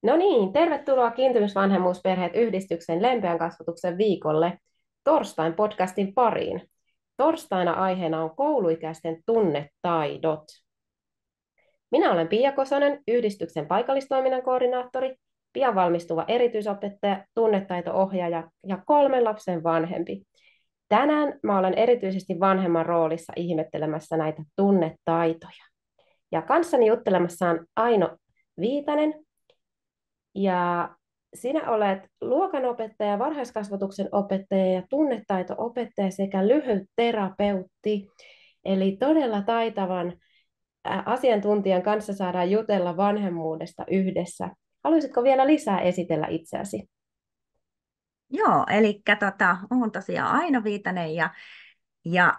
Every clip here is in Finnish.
No niin, tervetuloa Kiintymysvanhemmuusperheet yhdistyksen lempeän kasvatuksen viikolle torstain podcastin pariin. Torstaina aiheena on kouluikäisten tunnetaidot. Minä olen Pia Kosonen, yhdistyksen paikallistoiminnan koordinaattori, pian valmistuva erityisopettaja, tunnetaito-ohjaaja ja 3 lapsen vanhempi. Tänään mä olen erityisesti vanhemman roolissa ihmettelemässä näitä tunnetaitoja. Ja kanssani juttelemassa on Aino Viitanen, ja sinä olet luokanopettaja, varhaiskasvatuksen opettaja ja tunnetaito-opettaja sekä lyhytterapeutti. Eli todella taitavan asiantuntijan kanssa saadaan jutella vanhemmuudesta yhdessä. Haluaisitko vielä lisää esitellä itseäsi? Joo, eli olen tosiaan Aino Viitanen ja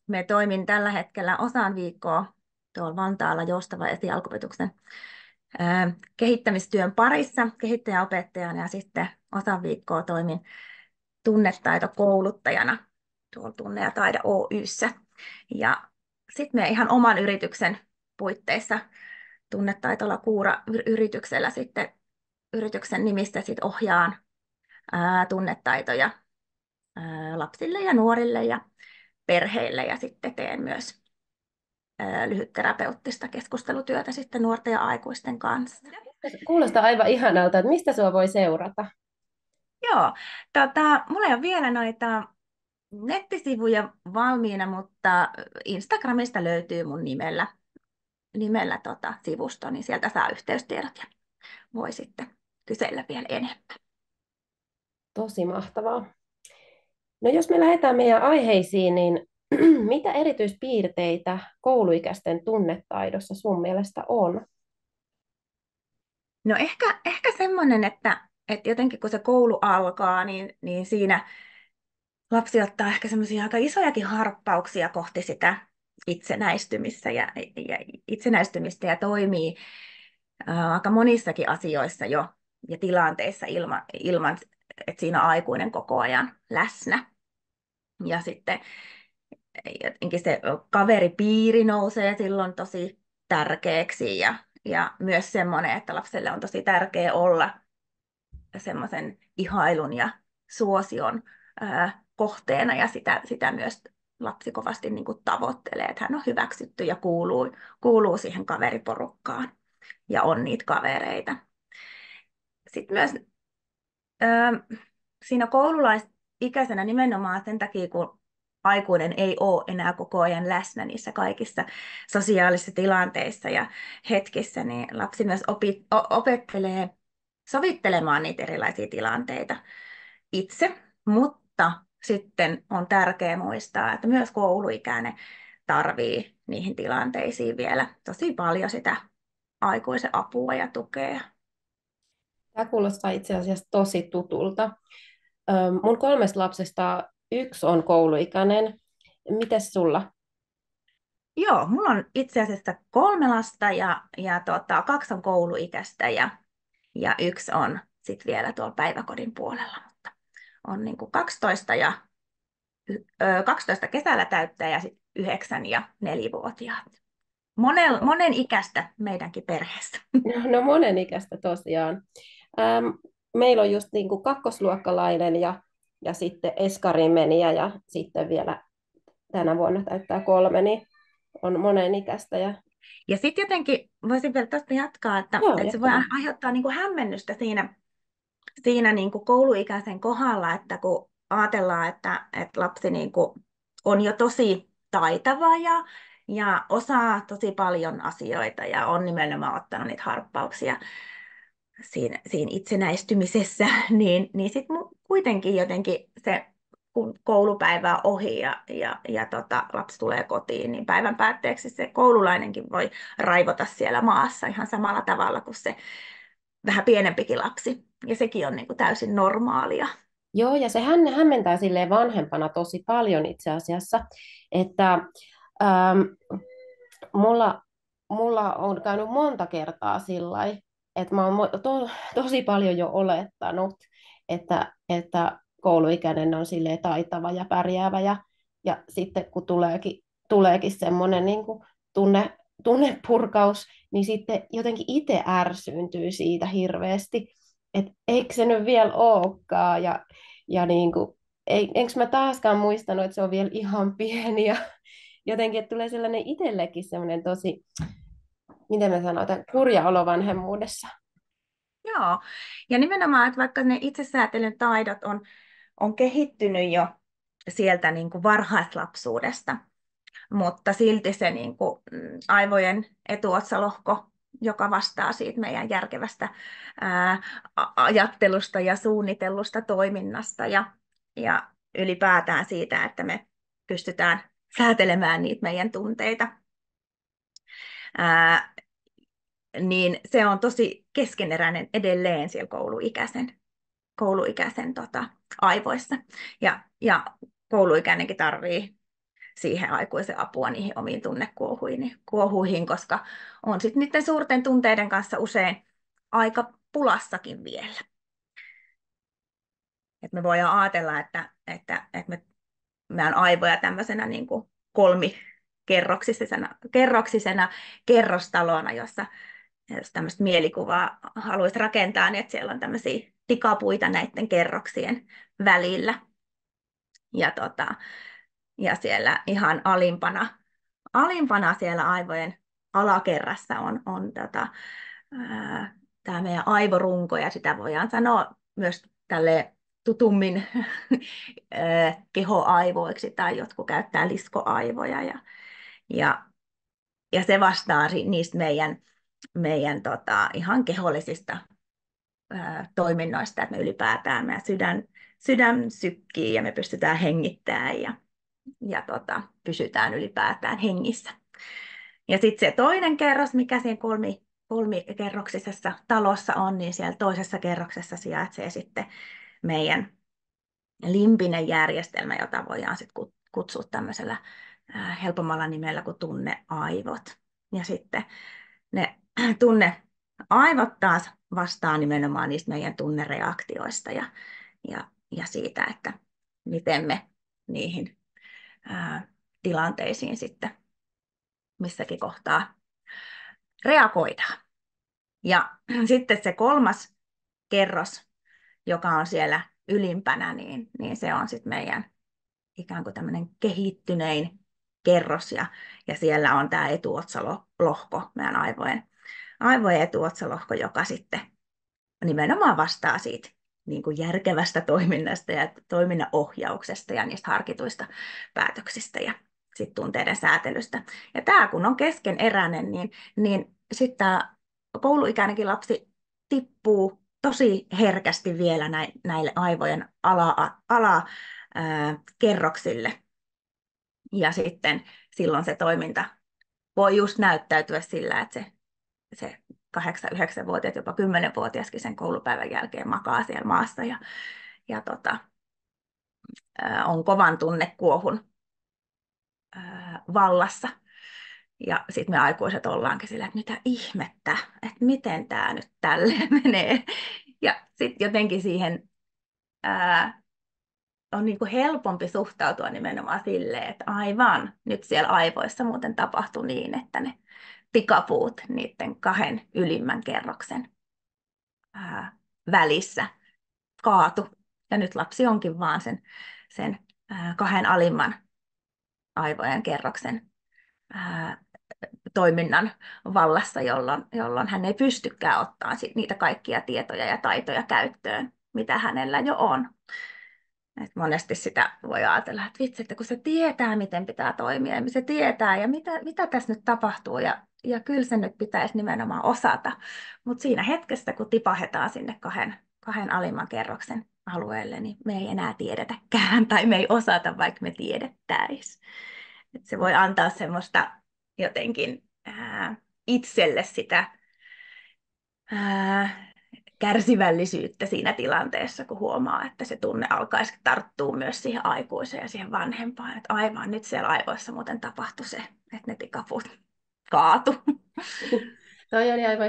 me toimin tällä hetkellä osan viikkoa tuolla Vantaalla joustava esi-alkuopetuksen kehittämistyön parissa kehittäjäopettajana ja sitten osan viikkoa toimin tunnetaitokouluttajana tuolla Tunne ja Taide Oy:ssä. Ja sitten me ihan oman yrityksen puitteissa Tunnetaitola Kuura-yrityksellä sitten yrityksen nimissä sit ohjaan tunnetaitoja lapsille ja nuorille ja perheille ja sitten teen myös lyhytterapeuttista keskustelutyötä sitten nuorten ja aikuisten kanssa. Kuulostaa aivan ihanalta, että mistä sinua voi seurata? Joo, mulla ei ole vielä noita nettisivuja valmiina, mutta Instagramista löytyy mun nimellä sivusto, niin sieltä saa yhteystiedot ja voi sitten kysellä vielä enemmän. Tosi mahtavaa. No jos me lähdetään meidän aiheisiin, niin mitä erityispiirteitä kouluikäisten tunnetaidossa sun mielestä on? No ehkä semmoinen, että jotenkin kun se koulu alkaa, niin siinä lapsi ottaa ehkä semmoisia aika isojakin harppauksia kohti sitä itsenäistymistä ja toimii aika monissakin asioissa jo ja tilanteissa ilman, että siinä on aikuinen koko ajan läsnä. Ja sitten jotenkin se kaveripiiri nousee silloin tosi tärkeäksi ja myös semmoinen, että lapselle on tosi tärkeä olla semmoisen ihailun ja suosion kohteena ja sitä myös lapsi kovasti niin kuin tavoittelee, että hän on hyväksytty ja kuuluu siihen kaveriporukkaan ja on niitä kavereita. Sitten myös siinä koululaisikäisenä nimenomaan sen takia, kun aikuinen ei ole enää koko ajan läsnä niissä kaikissa sosiaalisissa tilanteissa ja hetkissä, niin lapsi myös opettelee sovittelemaan niitä erilaisia tilanteita itse, mutta sitten on tärkeää muistaa, että myös kouluikäinen tarvii niihin tilanteisiin vielä tosi paljon sitä aikuisen apua ja tukea. Tämä kuulostaa itse asiassa tosi tutulta. Mun 3 lapsesta yksi on kouluikäinen. Mites sulla? Joo, mulla on itse asiassa 3 lasta ja 2 on kouluikäistä ja yksi on sitten vielä tuolla päiväkodin puolella, mutta on niin kuin 12 kesällä täyttää ja sitten 9 ja 4-vuotiaat. Monen ikäistä meidänkin perheessä. No monenikäistä tosiaan. Ähm, Meillä on just niin kuin kakkosluokkalainen ja sitten eskariin meniä ja sitten vielä tänä vuonna täyttää 3, niin on monenikäistä. Ja sitten jotenkin voisin vielä tästä jatkaa, Joo, että se voi jatka vaan. aiheuttaa niin kuin hämmennystä siinä niin kuin kouluikäisen kohdalla, että kun ajatellaan, että lapsi niin kuin on jo tosi taitava ja osaa tosi paljon asioita ja on nimenomaan ottanut niitä harppauksia siinä itsenäistymisessä, niin sitten kuitenkin jotenkin se, kun koulupäivä on ohi ja lapsi tulee kotiin, niin päivän päätteeksi se koululainenkin voi raivota siellä maassa ihan samalla tavalla kuin se vähän pienempikin lapsi. Ja sekin on niin kuin täysin normaalia. Joo, ja se hämmentää silleen vanhempana tosi paljon itse asiassa, että ähm, mulla, mulla on käynyt monta kertaa sillä lailla, että mä oon tosi paljon jo olettanut, että kouluikäinen on silleen taitava ja pärjäävä ja sitten kun tuleekin semmoinen niin kuin tunnepurkaus, niin sitten jotenkin itse ärsyyntyy siitä hirveästi, että eikö se nyt vielä olekaan, ja niin kuin, enkö mä taaskaan muistanut, että se on vielä ihan pieni, ja jotenkin, että tulee sellainen itsellekin sellainen tosi, miten mä sanotaan, kurja olo vanhemmuudessa. Joo, ja nimenomaan, että vaikka ne itsesäätelyn taidot on kehittynyt jo sieltä niin kuin varhaislapsuudesta, mutta silti se niin kuin, aivojen etuotsalohko, joka vastaa siitä meidän järkevästä ää, ajattelusta ja suunnitellusta toiminnasta ja ylipäätään siitä, että me pystytään säätelemään niitä meidän tunteita, ää, niin se on tosi keskeneräinen edelleen siellä kouluikäisen aivoissa. Ja kouluikäinenkin tarvii siihen aikuisen apua niihin omiin tunnekuohuihin, koska on sitten niiden suurten tunteiden kanssa usein aika pulassakin vielä. Et me voidaan ajatella, että meidän aivoja tämmöisenä niin kuin kolmikerroksisena kerrostalona, jossa jos tämmöistä mielikuvaa haluaisi rakentaa, niin että siellä on tämmöisiä tikapuita näiden kerroksien välillä. Ja siellä ihan alimpana siellä aivojen alakerrassa on tämä meidän aivorunko, ja sitä voidaan sanoa myös tälle tutummin kehoaivoiksi, tai jotkut käyttää liskoaivoja, ja, ja se vastaa niistä meidän ihan kehollisista toiminnoista, että me ylipäätään meidän sydän sykkii ja me pystytään hengittämään ja pysytään ylipäätään hengissä. Ja sitten se toinen kerros, mikä siinä kolmikerroksisessa talossa on, niin siellä toisessa kerroksessa sijaitsee sitten meidän limbinen järjestelmä, jota voidaan sitten kutsua tämmöisellä helpommalla nimellä kuin tunneaivot. Ja sitten ne tunneaivot taas vastaa nimenomaan niistä meidän tunnereaktioista ja siitä, että miten me niihin tilanteisiin sitten missäkin kohtaa reagoidaan. Ja sitten se kolmas kerros, joka on siellä ylimpänä, niin se on sitten meidän ikään kuin tämmöinen kehittynein kerros, ja siellä on tämä etuotsalohko, meidän aivojen etuotsalohko, joka sitten nimenomaan vastaa siitä niin kuin järkevästä toiminnasta ja toiminnan ohjauksesta ja niistä harkituista päätöksistä ja sit tunteiden säätelystä. Ja tämä kun on keskeneräinen, niin sitten tämä kouluikäinenkin lapsi tippuu tosi herkästi vielä näille aivojen alakerroksille. Ja sitten silloin se toiminta voi just näyttäytyä sillä, että se 8-9-vuotias, jopa 10-vuotiaskin sen koulupäivän jälkeen makaa siellä maassa ja on kovan tunnekuohun vallassa. Ja sitten me aikuiset ollaankin sillä, että mitä ihmettä, että miten tämä nyt tälleen menee. Ja sitten jotenkin siihen on niin kuin helpompi suhtautua nimenomaan silleen, että aivan, nyt siellä aivoissa muuten tapahtui niin, että ne tikapuut niiden kahden ylimmän kerroksen välissä kaatu. Ja nyt lapsi onkin vaan sen kahden alimman aivojen kerroksen toiminnan vallassa, jolloin hän ei pystykään ottaa niitä kaikkia tietoja ja taitoja käyttöön, mitä hänellä jo on. Et monesti sitä voi ajatella, että vitsi, että kun se tietää, miten pitää toimia, ja se tietää, ja mitä tässä nyt tapahtuu, ja kyllä se nyt pitäisi nimenomaan osata. Mutta siinä hetkessä, kun tipahetaan sinne kahden alimman kerroksen alueelle, niin me ei enää tiedetäkään, tai me ei osata, vaikka me tiedettäisiin. Se voi antaa semmoista jotenkin itselle sitä kärsivällisyyttä siinä tilanteessa, kun huomaa, että se tunne alkaisi tarttua myös siihen aikuiseen ja siihen vanhempaan. Että aivan nyt siellä aivoissa muuten tapahtui se, että ne tikaput kaatu. Toi oli aivan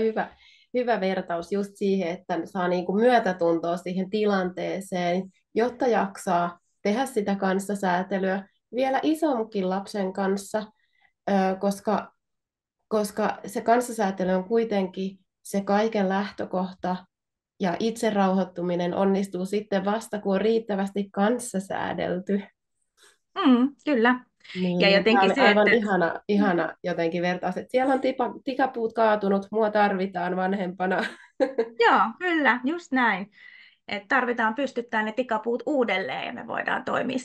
hyvä vertaus just siihen, että saa niinku myötätuntoa siihen tilanteeseen, jotta jaksaa tehdä sitä kanssasäätelyä vielä isommankin lapsen kanssa, koska koska se kanssasäätely on kuitenkin se kaiken lähtökohta, ja itse rauhoittuminen onnistuu sitten vasta, kun on riittävästi kanssasäädelty. Kyllä. Ja Niin, tämä jotenkin oli se, aivan että ihana jotenkin vertaus, että siellä on tikapuut kaatunut, mua tarvitaan vanhempana. joo, kyllä, just näin. Et tarvitaan pystyttää ne tikapuut uudelleen ja me voidaan toimia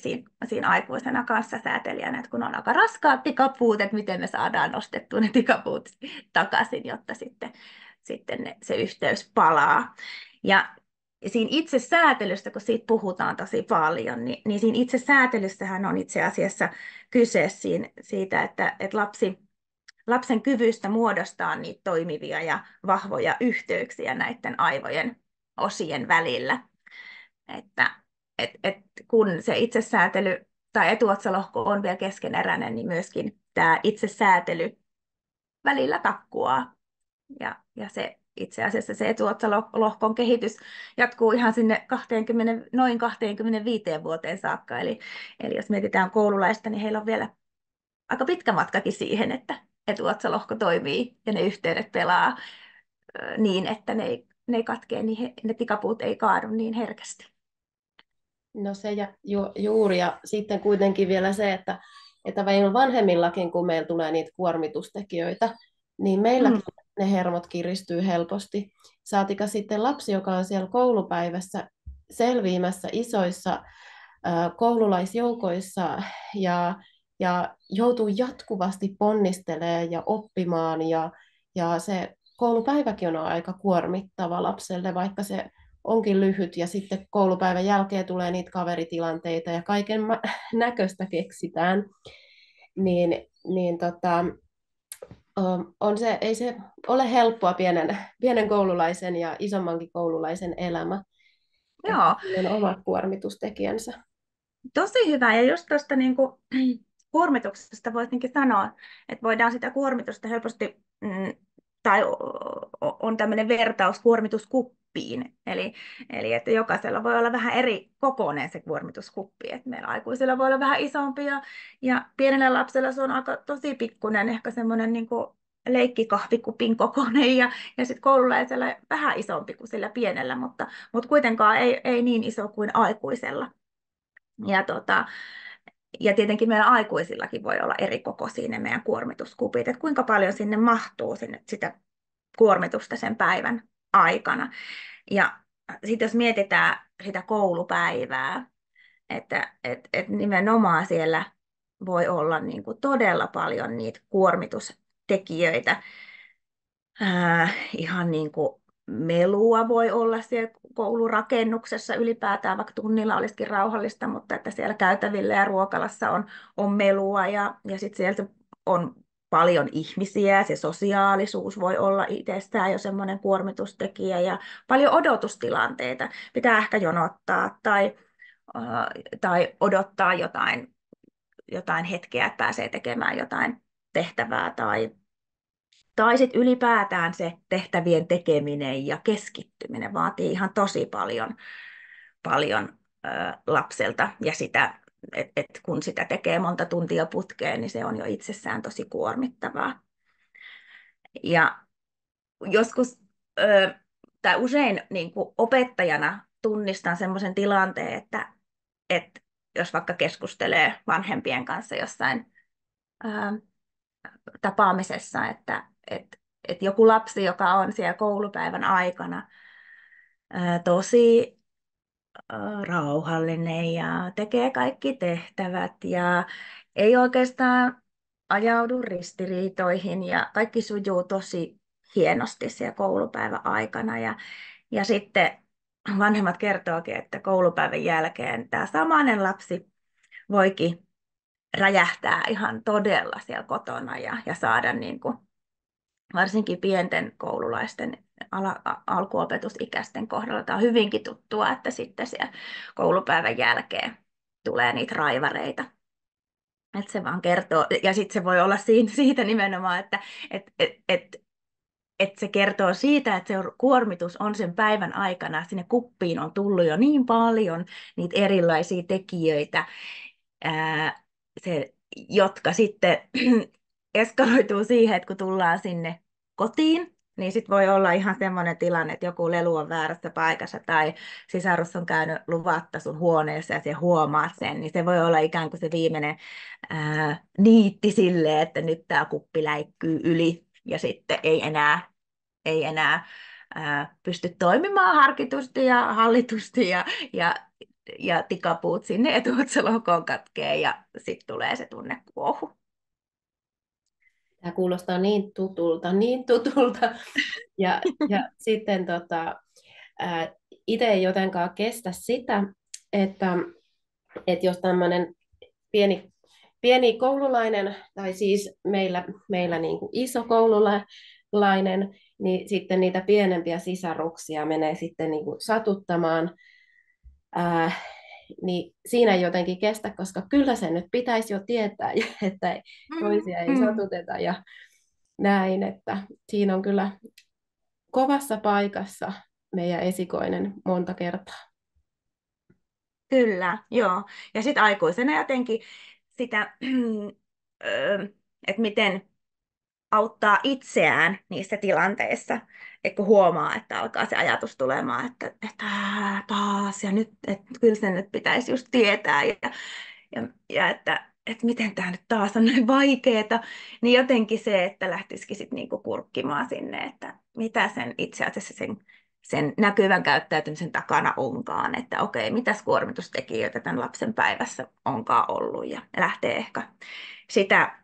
siinä aikuisena kanssasäätelijänä, että kun on aika raskaat tikapuut, että miten me saadaan nostettua ne tikapuut takaisin, jotta sitten se yhteys palaa. Ja siinä itse säätelystä, kun siitä puhutaan tosi paljon, niin siinä itse säätelyssähän on itse asiassa kyse siitä, että lapsen kyvystä muodostaa niitä toimivia ja vahvoja yhteyksiä näiden aivojen osien välillä. Että kun se itsesäätely tai etuotsalohko on vielä keskeneräinen, niin myöskin tämä itsesäätely välillä takkuaa. Ja se itse asiassa se etuotsalohkon kehitys jatkuu ihan sinne 20, noin 25 vuoteen saakka. Eli jos mietitään koululaista, niin heillä on vielä aika pitkä matkakin siihen, että etuotsalohko toimii ja ne yhteydet pelaa niin, että ne ei katkee, niin ne tikapuut ei kaadu niin herkästi. No se juuri, ja sitten kuitenkin vielä se, että meillä vanhemmillakin, kun meillä tulee niitä kuormitustekijöitä, niin Mm. meilläkin ne hermot kiristyy helposti. Saatika sitten lapsi, joka on siellä koulupäivässä selviämässä isoissa koululaisjoukoissa ja joutuu jatkuvasti ponnistelemaan ja oppimaan, ja se koulupäiväkin on aika kuormittava lapselle, vaikka se onkin lyhyt, ja sitten koulupäivän jälkeen tulee niitä kaveritilanteita ja kaiken näköistä keksitään, niin on se, ei se ole helppoa pienen koululaisen ja isommankin koululaisen elämä, että Joo, on omat kuormitustekijänsä. tosi hyvä. Ja just tuosta niin kuin, kuormituksesta voisinkin sanoa, että voidaan sitä kuormitusta helposti, tai on tämmöinen vertaus kuormituskuppiin. Eli että jokaisella voi olla vähän eri kokoinen se kuormituskuppi. Että meillä aikuisilla voi olla vähän isompi ja pienellä lapsella se on aika tosi pikkuinen, ehkä semmoinen niin kuin leikkikahvikupin kokoinen ja sitten koululaisella vähän isompi kuin sillä pienellä, mutta kuitenkaan ei niin iso kuin aikuisella. Ja, ja tietenkin meillä aikuisillakin voi olla eri kokoisia ne meidän kuormituskupit, että kuinka paljon sinne mahtuu sitä kuormitusta sen päivän aikana. Ja sitten jos mietitään sitä koulupäivää, että nimenomaan siellä voi olla niin kuin todella paljon niitä kuormitustekijöitä, ihan niin kuin melua voi olla siellä koulurakennuksessa ylipäätään, vaikka tunnilla olisikin rauhallista, mutta että siellä käytävillä ja ruokalassa on melua ja sitten sieltä on paljon ihmisiä, se sosiaalisuus voi olla itsestään jo semmoinen kuormitustekijä ja paljon odotustilanteita. Pitää ehkä jonottaa tai odottaa jotain hetkeä, että pääsee tekemään jotain tehtävää tai sitten ylipäätään se tehtävien tekeminen ja keskittyminen vaatii ihan tosi paljon lapselta. Ja sitä, kun sitä tekee monta tuntia putkeen, niin se on jo itsessään tosi kuormittavaa. Ja joskus, tai usein niin kuin opettajana tunnistan semmoisen tilanteen, että jos vaikka keskustelee vanhempien kanssa jossain tapaamisessa, että joku lapsi, joka on siellä koulupäivän aikana tosi rauhallinen ja tekee kaikki tehtävät ja ei oikeastaan ajaudu ristiriitoihin ja kaikki sujuu tosi hienosti siellä koulupäivän aikana. Ja sitten vanhemmat kertookin, että koulupäivän jälkeen tämä samainen lapsi voikin räjähtää ihan todella siellä kotona ja saada niin kuin, varsinkin pienten koululaisten alkuopetusikäisten kohdalla tämä on hyvinkin tuttua, että sitten siellä koulupäivän jälkeen tulee niitä raivareita. Että se vaan kertoo, ja sitten se voi olla siitä nimenomaan, että se kertoo siitä, että se kuormitus on sen päivän aikana, sinne kuppiin on tullut jo niin paljon niitä erilaisia tekijöitä, ää, jotka sitten eskaloituu siihen, että kun tullaan sinne kotiin, niin sitten voi olla ihan semmoinen tilanne, että joku lelu on väärässä paikassa tai sisarus on käynyt luvatta sun huoneessa ja se huomaat sen, niin se voi olla ikään kuin se viimeinen niitti silleen, että nyt tämä kuppi läikkyy yli ja sitten ei enää pysty toimimaan harkitusti ja hallitusti ja tikapuut sinne etuotsalohkoon katkee ja sitten tulee se tunnekuohu. Tämä kuulostaa niin tutulta, niin tutulta. Ja sitten itse ei jotenkaan kestä sitä, että, että jos tämmöinen pieni, pieni koululainen, tai siis meillä niin kuin iso koululainen, niin sitten niitä pienempiä sisaruksia menee sitten niin kuin satuttamaan, ää, niin siinä ei jotenkin kestä, koska kyllä se nyt pitäisi jo tietää, että Mm, toisia ei mm. satuteta ja näin, että siinä on kyllä kovassa paikassa meidän esikoinen monta kertaa. Kyllä, joo. Ja sitten aikuisena jotenkin sitä, että miten auttaa itseään niissä tilanteissa, että kun huomaa, että alkaa se ajatus tulemaan, että taas ja nyt, että kyllä sen nyt pitäisi just tietää ja että miten tämä nyt taas on näin vaikeeta, niin jotenkin se, että lähtisikin sitten niinku kurkkimaan sinne, että mitä sen itse asiassa sen näkyvän käyttäytymisen takana onkaan, että okei, mitäs kuormitustekijöitä tämän lapsen päivässä onkaan ollut ja lähtee ehkä sitä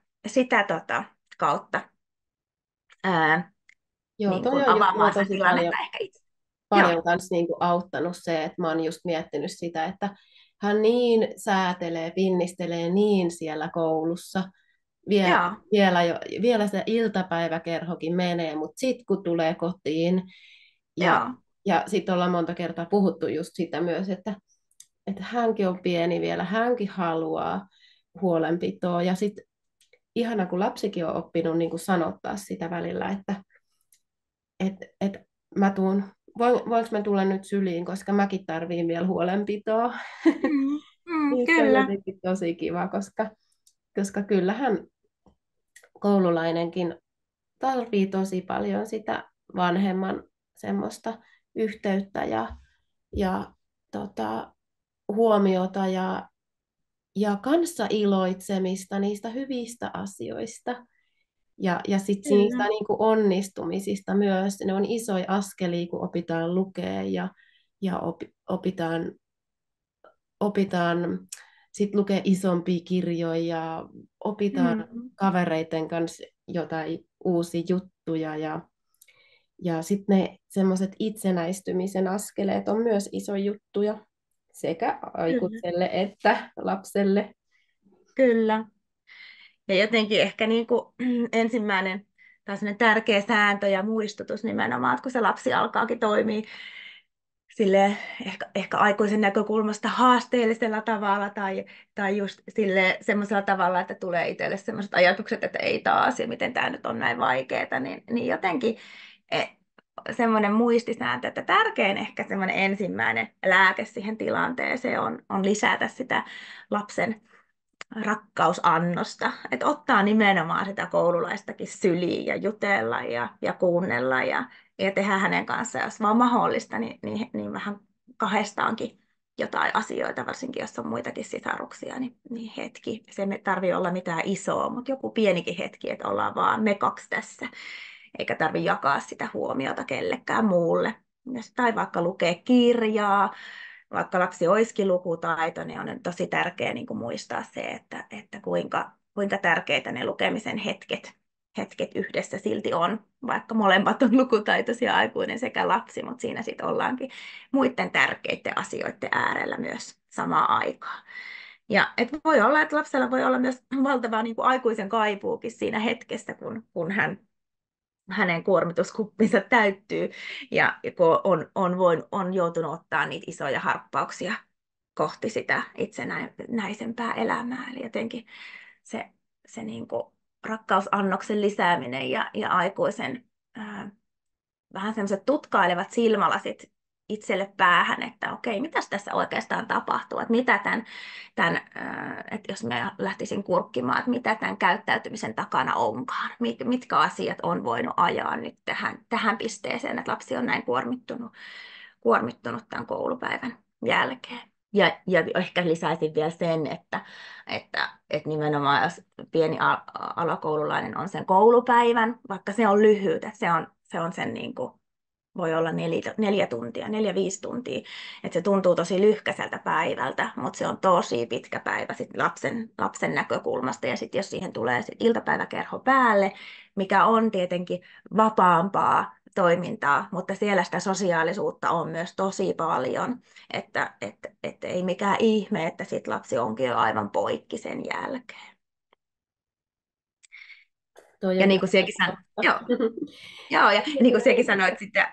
kautta ää, Joo, niin toi kuin on just mua avaamaan sitä tosi paljon, tilannetta ehkä itse. Joo, paljon kans niinku auttanut se, että mä oon just miettinyt sitä, että hän niin säätelee, pinnistelee niin siellä koulussa. joo, Vielä se iltapäiväkerhokin menee, mutta sitten kun tulee kotiin, ja, joo, ja sitten ollaan monta kertaa puhuttu just sitä myös, että hänkin on pieni vielä, hänkin haluaa huolenpitoa. Ja sitten ihana, kun lapsikin on oppinut niin kuin sanottaa sitä välillä, että et voinko mä tulla nyt syliin, koska mäkin tarviin vielä huolenpitoa. Niin se on kyllä, jotenkin tosi kiva, koska kyllähän koululainenkin tarvii tosi paljon sitä vanhemman semmoista yhteyttä ja huomiota ja kanssa iloitsemista niistä hyvistä asioista. Ja sitten niistä kyllä, niin kuin onnistumisista myös. Ne on isoja askelia, kun opitaan lukea ja opitaan sit lukea isompia kirjoja ja opitaan mm, kavereiden kanssa jotain uusia juttuja. Ja sitten ne semmoiset itsenäistymisen askeleet on myös iso juttuja sekä kyllä, aikuiselle että lapselle. kyllä. Ja jotenkin ehkä niin kuin ensimmäinen tai sellainen tärkeä sääntö ja muistutus nimenomaan, että kun se lapsi alkaakin toimia sille ehkä aikuisen näkökulmasta haasteellisella tavalla tai just sille semmoisella tavalla, että tulee itselle semmoiset ajatukset, että ei taas ja miten tämä nyt on näin vaikeaa, niin jotenkin semmoinen muistisääntö, että tärkein ehkä semmoinen ensimmäinen lääke siihen tilanteeseen on lisätä sitä lapsen rakkausannosta, että ottaa nimenomaan sitä koululaistakin syliin ja jutella ja kuunnella ja tehdä hänen kanssaan, jos vaan mahdollista, niin vähän kahdestaankin jotain asioita, varsinkin jos on muitakin sisaruksia, niin hetki. Se ei tarvitse olla mitään isoa, mutta joku pienikin hetki, että ollaan vaan me kaksi tässä, eikä tarvitse jakaa sitä huomiota kellekään muulle. Tai vaikka lukea kirjaa, vaikka lapsi olisikin lukutaito, niin on tosi tärkeää niin kuin muistaa se, että kuinka tärkeitä ne lukemisen hetket yhdessä silti on, vaikka molemmat on lukutaitoisia aikuinen sekä lapsi, mutta siinä sitten ollaankin muiden tärkeiden asioiden äärellä myös samaan aikaan. Ja voi olla, että lapsella voi olla myös valtava niin kuin aikuisen kaipuukin siinä hetkessä, kun hänen kuormituskuppinsa täyttyy ja kun on joutunut ottaa niitä isoja harppauksia kohti sitä itsenäisempää elämää. Eli jotenkin se niin kuin rakkausannoksen lisääminen ja aikuisen vähän semmoiset tutkailevat silmälasit itselle päähän, että okei, mitäs tässä oikeastaan tapahtuu, että mitä että jos mä lähtisin kurkkimaan, että mitä tämän käyttäytymisen takana onkaan, mitkä asiat on voinut ajaa nyt tähän pisteeseen, että lapsi on näin kuormittunut tämän koulupäivän jälkeen. Ja ehkä lisäisin vielä sen, että nimenomaan jos pieni alakoululainen on sen koulupäivän, vaikka se on lyhyt, että se on sen niin kuin, voi olla 4 tuntia, 4-5 tuntia, että se tuntuu tosi lyhkäiseltä päivältä, mutta se on tosi pitkä päivä sit lapsen näkökulmasta, ja sitten jos siihen tulee sit iltapäiväkerho päälle, mikä on tietenkin vapaampaa toimintaa, mutta siellä sitä sosiaalisuutta on myös tosi paljon, että ei mikään ihme, että sit lapsi onkin jo aivan poikki sen jälkeen. Toi Ja on niin kuin kyllä sekin totta. joo. Joo, ja niin kuin sekin sanoit sitten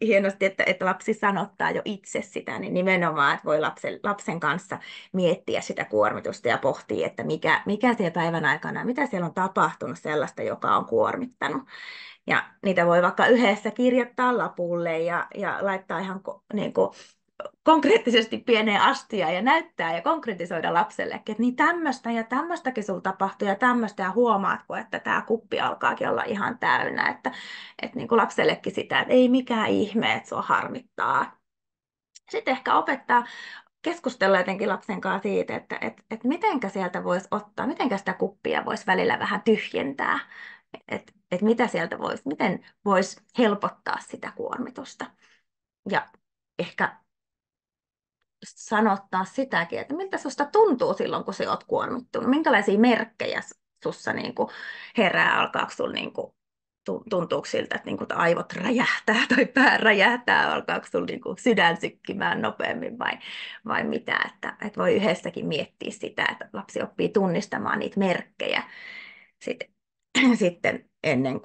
hienosti, että lapsi sanottaa jo itse sitä, niin nimenomaan, että voi lapsen kanssa miettiä sitä kuormitusta ja pohtia, että mikä siellä päivän aikana, mitä siellä on tapahtunut sellaista, joka on kuormittanut. Ja niitä voi vaikka yhdessä kirjoittaa lapulle ja laittaa ihan niin kuin konkreettisesti pieneen astiaan ja näyttää ja konkretisoida lapsellekin, että niin tämmöistä ja tämmöistäkin sulla tapahtuu ja tämmöistä, ja huomaatko, että tämä kuppi alkaakin olla ihan täynnä, että niin kuin lapsellekin sitä, että ei mikään ihme, että sua harmittaa. Sitten ehkä opettaa keskustella jotenkin lapsen kanssa siitä, että mitenkä sieltä voisi ottaa, mitenkä sitä kuppia voisi välillä vähän tyhjentää, että mitä sieltä voisi, miten voisi helpottaa sitä kuormitusta. Ja ehkä sanottaa sitäkin, että miltä susta tuntuu silloin, kun sä oot kuormittunut. Minkälaisia merkkejä sussa niin kuin herää, alkaako sulla niin kuin, tuntuuko siltä, että niin kuin aivot räjähtää tai pää räjähtää, alkaako sulla niin kuin sydän sykkimään nopeammin vai mitä. Että voi yhdessäkin miettiä sitä, että lapsi oppii tunnistamaan niitä merkkejä sitten, sitten ennen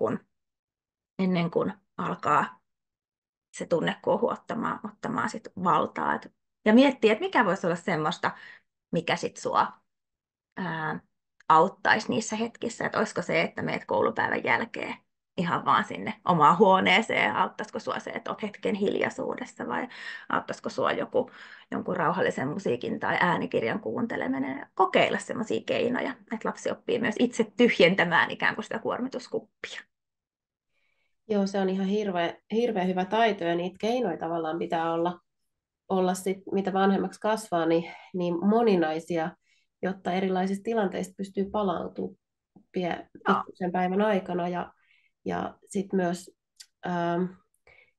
kuin alkaa se tunnekohu ottamaan sit valtaa. Ja miettiä, että mikä voisi olla semmoista, mikä sit sua auttaisi niissä hetkissä. Että olisiko se, että meet koulupäivän jälkeen ihan vaan sinne omaan huoneeseen, auttaisiko sua se, että olet hetken hiljaisuudessa, vai auttaisiko sua jonkun rauhallisen musiikin tai äänikirjan kuunteleminen. Kokeilla semmoisia keinoja, että lapsi oppii myös itse tyhjentämään ikään kuin sitä kuormituskuppia. Joo, se on ihan hirveän hyvä taito, ja niitä keinoja tavallaan pitää olla sit, mitä vanhemmaksi kasvaa, niin moninaisia, jotta erilaisista tilanteista pystyy palautumaan Joo. pikkusen päivän aikana. Ja sitten myös,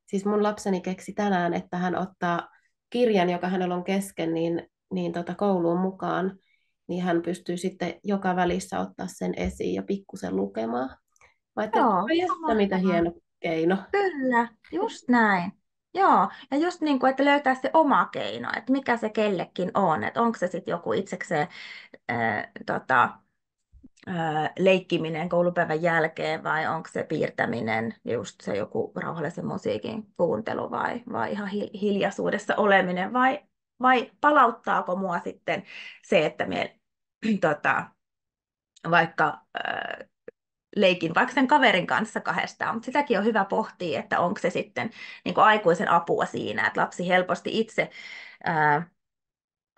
siis mun lapseni keksi tänään, että hän ottaa kirjan, joka hänellä on kesken, niin kouluun mukaan, niin hän pystyy sitten joka välissä ottaa sen esiin ja pikkusen lukemaan. Mä ajattelin, että Joo, oi ihan että mitä mahtavaa. hieno keino. Kyllä, just näin. Joo, ja just niin kuin, että löytää se oma keino, että mikä se kellekin on, että onko se sitten joku itsekseen leikkiminen koulupäivän jälkeen, vai onko se piirtäminen, just se joku rauhallisen musiikin kuuntelu, vai ihan hiljaisuudessa oleminen, vai palauttaako mua sitten se, että me vaikka leikin vaikka sen kaverin kanssa kahdestaan, mutta sitäkin on hyvä pohtia, että onko se sitten niin kuin aikuisen apua siinä, että lapsi helposti itse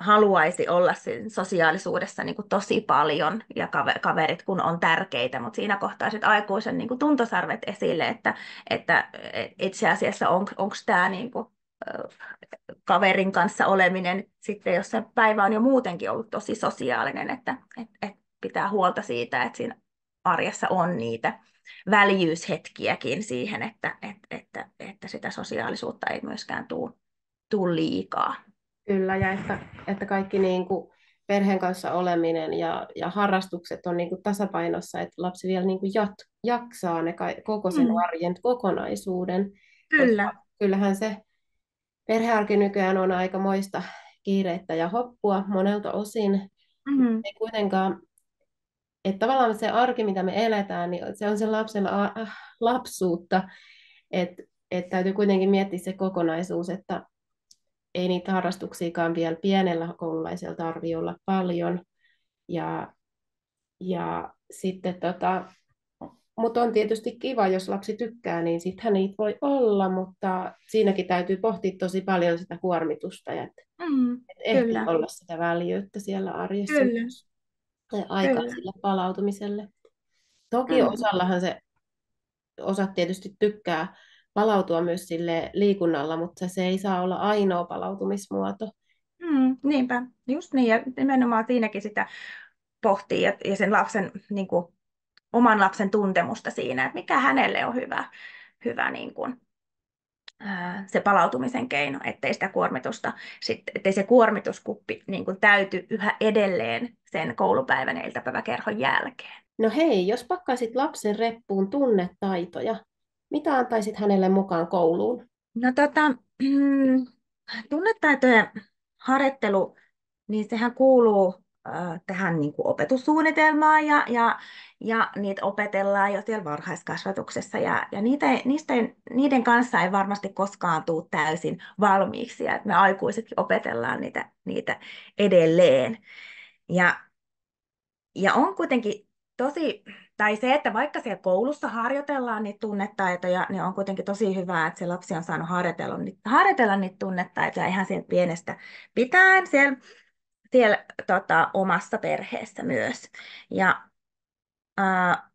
haluaisi olla siinä sosiaalisuudessa niin kuin tosi paljon, ja kaverit kun on tärkeitä, mutta siinä kohtaa sitten aikuisen niin kuin tuntosarvet esille, että itse asiassa onko tämä niin kuin, kaverin kanssa oleminen sitten, jos se päivä on jo muutenkin ollut tosi sosiaalinen, että pitää huolta siitä, että siinä arjessa on niitä väljyyshetkiäkin siihen, että sitä sosiaalisuutta ei myöskään tule liikaa. Kyllä, ja että kaikki niin kuin perheen kanssa oleminen ja harrastukset on niin kuin tasapainossa, että lapsi vielä niin kuin jaksaa koko sen Mm, arjen kokonaisuuden, koska kyllä. kyllähän se perhearki nykyään on aika moista kiirettä ja hoppua monelta osin. Mm, Ei kuitenkaan, että tavallaan se arki, mitä me eletään, niin se on sen lapsen lapsuutta, että täytyy kuitenkin miettiä se kokonaisuus, että ei niitä harrastuksiakaan vielä pienellä koululaisella tarvitse olla paljon. Ja sitten Mutta on tietysti kiva, jos lapsi tykkää, niin sittenhän niitä voi olla, mutta siinäkin täytyy pohtia tosi paljon sitä kuormitusta ja että ehtii Kyllä, olla sitä väljyyttä siellä arjessa kyllä, myös ja aikaa kyllä. sille palautumiselle. Toki Mm. osallahan osat tietysti tykkää palautua myös sille liikunnalla, mutta se ei saa olla ainoa palautumismuoto. Niinpä, just niin. Ja nimenomaan siinäkin sitä pohtii ja sen lapsen, niin kuin, oman lapsen tuntemusta siinä, että mikä hänelle on hyvä niin kuin, se palautumisen keino, ettei sitä kuormitusta, ettei se kuormituskuppi niin kuin täyty yhä edelleen sen koulupäivän ja iltapäiväkerhon jälkeen. No hei, jos pakkaisit lapsen reppuun tunnetaitoja, mitä antaisit hänelle mukaan kouluun? No tunnetaitojen harjoittelu, niin sehän kuuluu tähän niin kuin opetussuunnitelmaan ja niitä opetellaan jo siellä varhaiskasvatuksessa ja niiden kanssa ei varmasti koskaan tule täysin valmiiksi ja että me aikuisetkin opetellaan niitä edelleen. Ja ja on kuitenkin tosi, tai se, että vaikka siellä koulussa harjoitellaan niitä tunnetaitoja, niin on kuitenkin tosi hyvä, että se lapsi on saanut harjoitella niitä tunnetaitoja ihan sieltä pienestä pitäen siellä omassa perheessä myös. Ja ää,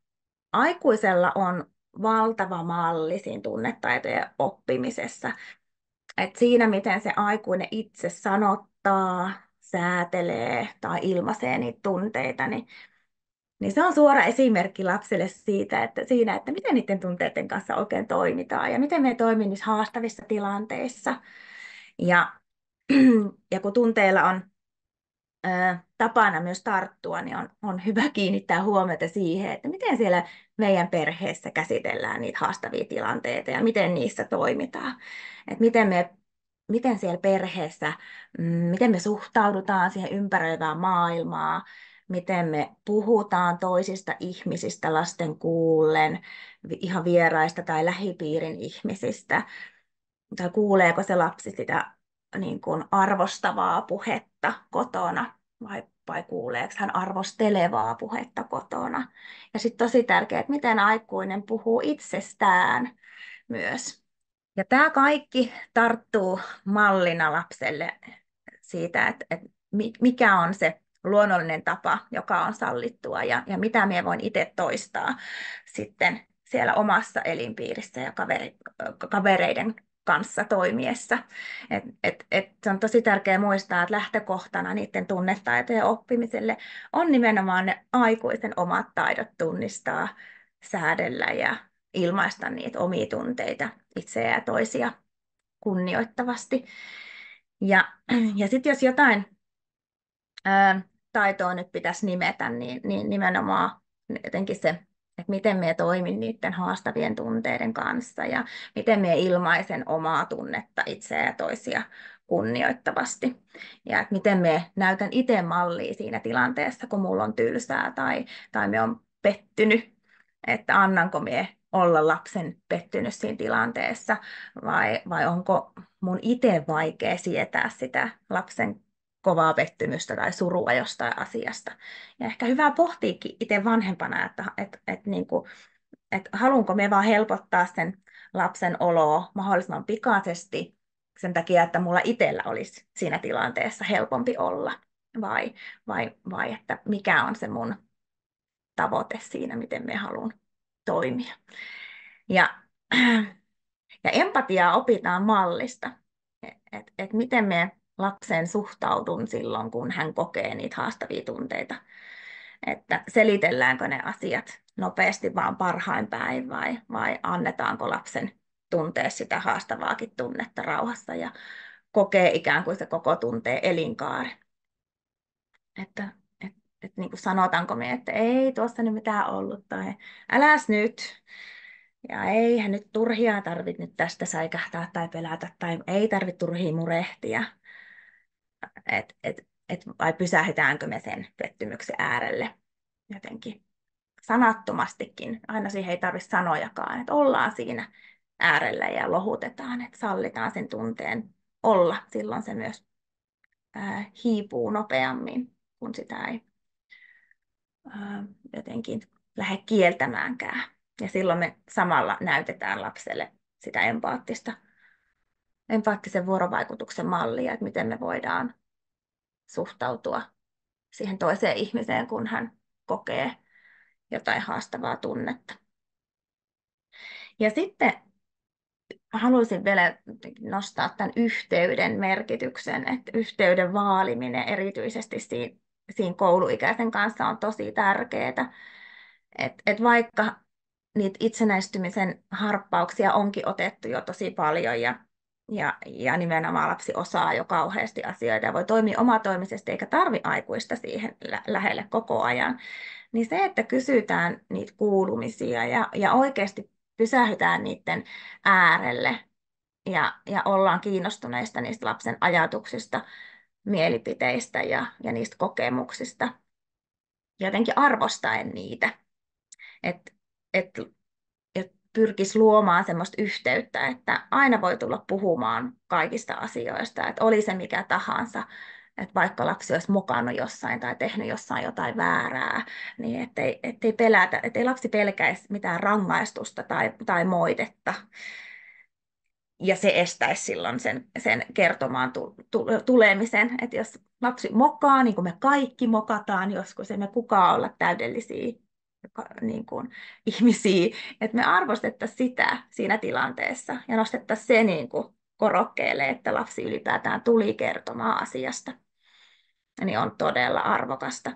aikuisella on valtava malli siinä tunnetaitojen oppimisessa. Et siinä, miten se aikuinen itse sanottaa, säätelee tai ilmaisee niitä tunteita, niin se on suora esimerkki lapselle siinä, että miten niiden tunteiden kanssa oikein toimitaan ja miten me toimimme niissä haastavissa tilanteissa. Ja, ja kun tunteilla on tapana myös tarttua, niin on hyvä kiinnittää huomiota siihen, että miten siellä meidän perheessä käsitellään niitä haastavia tilanteita ja miten niissä toimitaan. Että miten siellä perheessä, miten me suhtaudutaan siihen ympäröivään maailmaan, miten me puhutaan toisista ihmisistä lasten kuullen, ihan vieraista tai lähipiirin ihmisistä, tai kuuleeko se lapsi sitä niin kuin arvostavaa puhetta kotona, vai kuuleeko hän arvostelevaa puhetta kotona. Ja sitten tosi tärkeää, että miten aikuinen puhuu itsestään myös. Ja tämä kaikki tarttuu mallina lapselle siitä, että mikä on se luonnollinen tapa, joka on sallittua ja mitä minä voin itse toistaa sitten siellä omassa elinpiirissä ja kavereiden kanssa toimiessa. Se on tosi tärkeää muistaa, että lähtökohtana niiden tunnetaitojen oppimiselle on nimenomaan ne aikuisen omat taidot tunnistaa, säädellä ja ilmaista niitä omia tunteita itseä ja toisia kunnioittavasti. Ja sitten jos jotain taitoa nyt pitäisi nimetä, niin nimenomaan jotenkin se, että miten me toimin niiden haastavien tunteiden kanssa ja miten me ilmaisen omaa tunnetta itseä ja toisia kunnioittavasti. Ja että miten me näytän itse mallia siinä tilanteessa, kun mulla on tylsää tai me on pettynyt, että annanko me olla lapsen pettynyt siinä tilanteessa vai onko mun itse vaikea sietää sitä lapsen kovaa pettymystä tai surua jostain asiasta. Ja ehkä hyvä pohtiikin itse vanhempana, että haluanko me vaan helpottaa sen lapsen oloa mahdollisimman pikaisesti sen takia, että mulla itsellä olisi siinä tilanteessa helpompi olla. Vai että mikä on se mun tavoite siinä, miten me haluan toimia. Ja, ja empatiaa opitaan mallista, että miten me lapseen suhtaudun silloin, kun hän kokee niitä haastavia tunteita. Että selitelläänkö ne asiat nopeasti vaan parhain päin vai annetaanko lapsen tuntea sitä haastavaakin tunnetta rauhassa ja kokee ikään kuin se koko tunteen elinkaari. Että niin kuin sanotaanko me, että ei tuossa nyt mitään ollut tai äläs nyt. Ja eihän nyt turhia tarvitse nyt tästä säikähtää tai pelätä tai ei tarvitse turhia murehtia. Vai pysähdytäänkö me sen pettymyksen äärelle jotenkin sanattomastikin. Aina siihen ei tarvitse sanojakaan, että ollaan siinä äärellä ja lohutetaan, että sallitaan sen tunteen olla. Silloin se myös hiipuu nopeammin, kun sitä ei jotenkin lähde kieltämäänkään. Ja silloin me samalla näytetään lapselle sitä empaattisen vuorovaikutuksen mallia, että miten me voidaan suhtautua siihen toiseen ihmiseen, kun hän kokee jotain haastavaa tunnetta. Ja sitten haluaisin vielä nostaa tämän yhteyden merkityksen, että yhteyden vaaliminen erityisesti siinä kouluikäisen kanssa on tosi tärkeää. Et vaikka niitä itsenäistymisen harppauksia onkin otettu jo tosi paljon ja nimenomaan lapsi osaa jo kauheasti asioita ja voi toimia omatoimisesti eikä tarvi aikuista siihen lähelle koko ajan, niin se, että kysytään niitä kuulumisia ja oikeasti pysähdytään niiden äärelle ja ollaan kiinnostuneista niistä lapsen ajatuksista, mielipiteistä ja niistä kokemuksista, jotenkin arvostaen niitä. Että et, et pyrkisi luomaan semmoista yhteyttä, että aina voi tulla puhumaan kaikista asioista, että oli se mikä tahansa, että vaikka lapsi olisi mokannut jossain tai tehnyt jossain jotain väärää, niin ettei pelätä, ettei lapsi pelkäisi mitään rangaistusta tai moitetta. Ja se estäisi silloin sen kertomaan tulemisen. Että jos lapsi mokaa, niin kuin me kaikki mokataan joskus, emme kukaan olla täydellisiä niin kuin, ihmisiä, että me arvostettaisiin sitä siinä tilanteessa ja nostettaisiin se niin kuin, korokkeelle, että lapsi ylipäätään tuli kertomaan asiasta. Niin on todella arvokasta.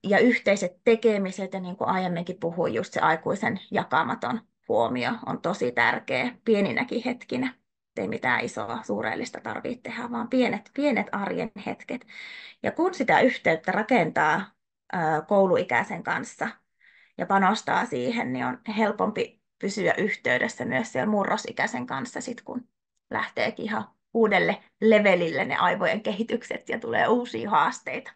Ja yhteiset tekemiset, ja niin kuin aiemminkin puhuin, just se aikuisen jakamaton huomio on tosi tärkeä pieninäkin hetkinä. Ei mitään isoa, suureellista tarvitse tehdä, vaan pienet arjen hetket. Ja kun sitä yhteyttä rakentaa kouluikäisen kanssa ja panostaa siihen, niin on helpompi pysyä yhteydessä myös siellä murrosikäisen kanssa, sit kun lähteekin ihan uudelle levelille ne aivojen kehitykset ja tulee uusia haasteita.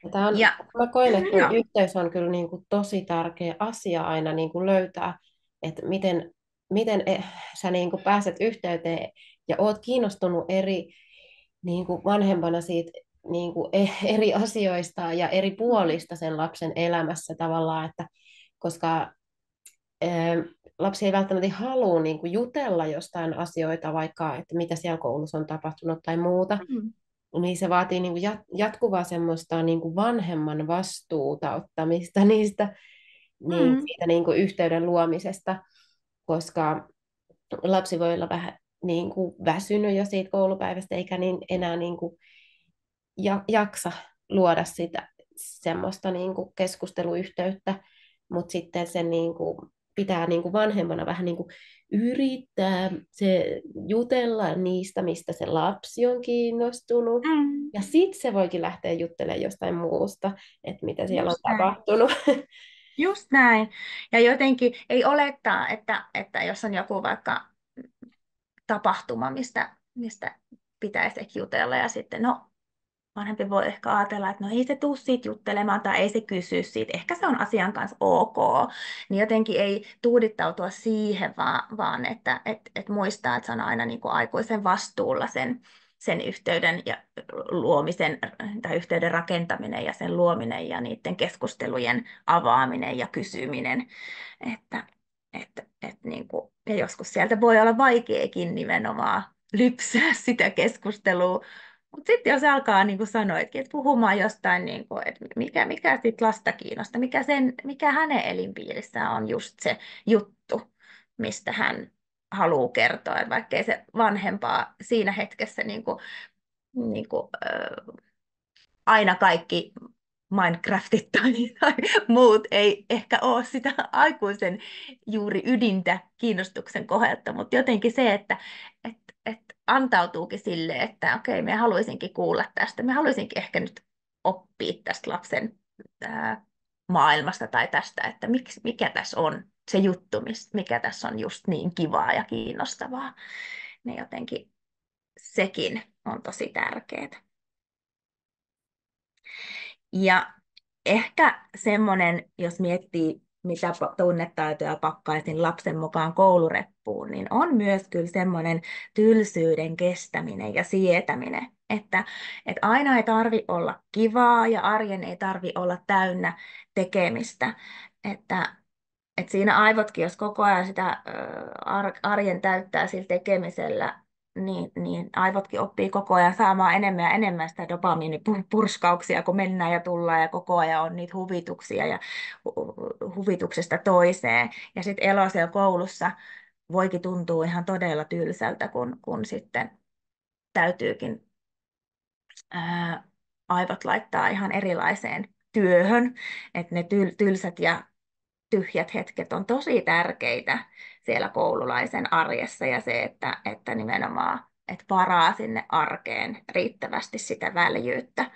Ja tämä on, Ja mä koen, että tuo joo. yhteys on kyllä niin kuin tosi tärkeä asia aina niin kuin löytää, että miten sä niin kuin pääset yhteyteen ja oot kiinnostunut eri niin kuin vanhempana siitä niin kuin eri asioista ja eri puolista sen lapsen elämässä tavallaan, että koska lapsi ei välttämättä halua niin kuin jutella jostain asioita, vaikka että mitä siellä koulussa on tapahtunut tai muuta, Mm. niin se vaatii niin kuin jatkuvaa semmoista niin kuin vanhemman vastuuta ottamista niistä, niin Mm. siitä niin kuin yhteyden luomisesta, koska lapsi voi olla vähän niin kuin väsynyt jo siitä koulupäivästä, eikä niin enää niin kuin jaksa luoda sitä semmoista niin kuin keskusteluyhteyttä, mutta sitten sen niin kuin pitää niin kuin vanhemmana vähän niin kuin yrittää jutella niistä, mistä se lapsi on kiinnostunut. Mm. Ja sitten se voikin lähteä juttelemaan jostain muusta, että mitä siellä on Just näin. tapahtunut. Just näin. Ja jotenkin ei olettaa, että jos on joku vaikka tapahtuma, mistä pitäisi ehkä jutella ja sitten no vanhempi voi ehkä ajatella, että no ei se tule siitä juttelemaan tai ei se kysy siitä. Ehkä se on asian kanssa ok. Niin jotenkin ei tuudittautua siihen, vaan että muistaa, että se on aina niin kuin aikuisen vastuulla sen yhteyden ja luomisen tai yhteyden rakentaminen ja sen luominen ja niiden keskustelujen avaaminen ja kysyminen. Niin kuin, ja joskus sieltä voi olla vaikeakin nimenomaan lypsää sitä keskustelua. Mutta sitten jos alkaa, niin kuin sanoitkin, että puhumaan jostain, niin kuin, että mikä sit lasta kiinnostaa, mikä hänen elinpiirissään on just se juttu, mistä hän haluaa kertoa, että vaikkei se vanhempaa siinä hetkessä aina kaikki Minecraftit tai muut ei ehkä ole sitä aikuisen juuri ydintä kiinnostuksen kohdetta, mutta jotenkin se, että antautuukin sille, että okei, me haluaisinkin kuulla tästä, me haluaisinkin ehkä nyt oppia tästä lapsen maailmasta tai tästä, että mikä tässä on se juttu, mikä tässä on just niin kivaa ja kiinnostavaa. Ne jotenkin sekin on tosi tärkeää. Ja ehkä semmoinen, jos miettii mitä tunnetaitoja pakkaisin lapsen mukaan koulureppuun, niin on myös kyllä semmoinen tylsyyden kestäminen ja sietäminen, että aina ei tarvi olla kivaa ja arjen ei tarvi olla täynnä tekemistä, että siinä aivotkin, jos koko ajan sitä arjen täyttää sillä tekemisellä, niin aivotkin oppii koko ajan saamaan enemmän ja enemmän sitä dopamiinipurskauksia, kun mennään ja tullaan ja koko ajan on niitä huvituksia ja huvituksesta toiseen. Ja sitten elo siellä koulussa voikin tuntua ihan todella tylsältä, kun sitten täytyykin ää, aivot laittaa ihan erilaiseen työhön, että ne tylsät ja tyhjät hetket on tosi tärkeitä siellä koululaisen arjessa ja se, että nimenomaan että varaa sinne arkeen riittävästi sitä väljyyttä.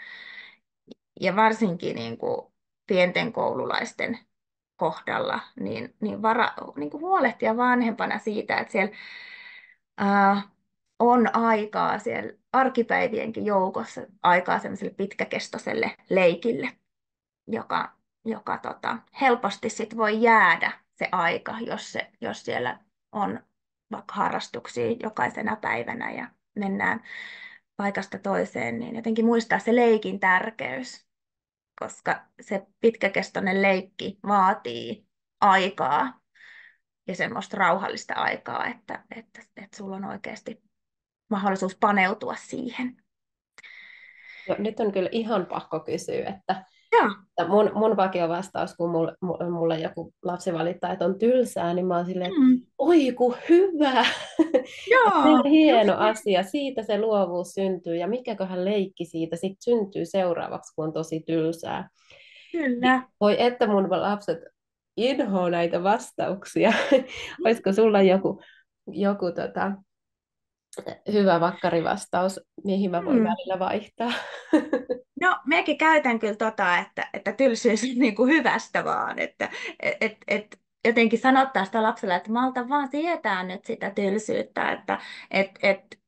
Ja varsinkin niin kuin pienten koululaisten kohdalla, niin kuin huolehtia vanhempana siitä, että siellä on aikaa siellä arkipäivienkin joukossa, aikaa semmoiselle pitkäkestoiselle leikille, joka helposti sit voi jäädä se aika, jos siellä on vaikka harrastuksia jokaisena päivänä ja mennään paikasta toiseen, niin jotenkin muistaa se leikin tärkeys, koska se pitkäkestoinen leikki vaatii aikaa ja semmoista rauhallista aikaa, että sulla on oikeasti mahdollisuus paneutua siihen. Jo, nyt on kyllä ihan pakko kysyä, Joo. että mun vakio vastaus, kun mulle joku lapsi valittaa, että on tylsää, niin mä oon silleen, että Mm. oi ku hyvä! Että se Joo, on hieno just niin. asia, siitä se luovuus syntyy ja mikäköhän leikki siitä sit syntyy seuraavaksi, kun on tosi tylsää. Kyllä. Voi että mun lapset inhoa näitä vastauksia. Olisiko sulla joku hyvä vakkarivastaus, mihin mä voin Mm. välillä vaihtaa? No, minäkin käytän kyllä että tylsyys on niin kuin hyvästä vaan, että jotenkin sanottaa sitä lapselle, että malta vaan sietää nyt sitä tylsyyttä,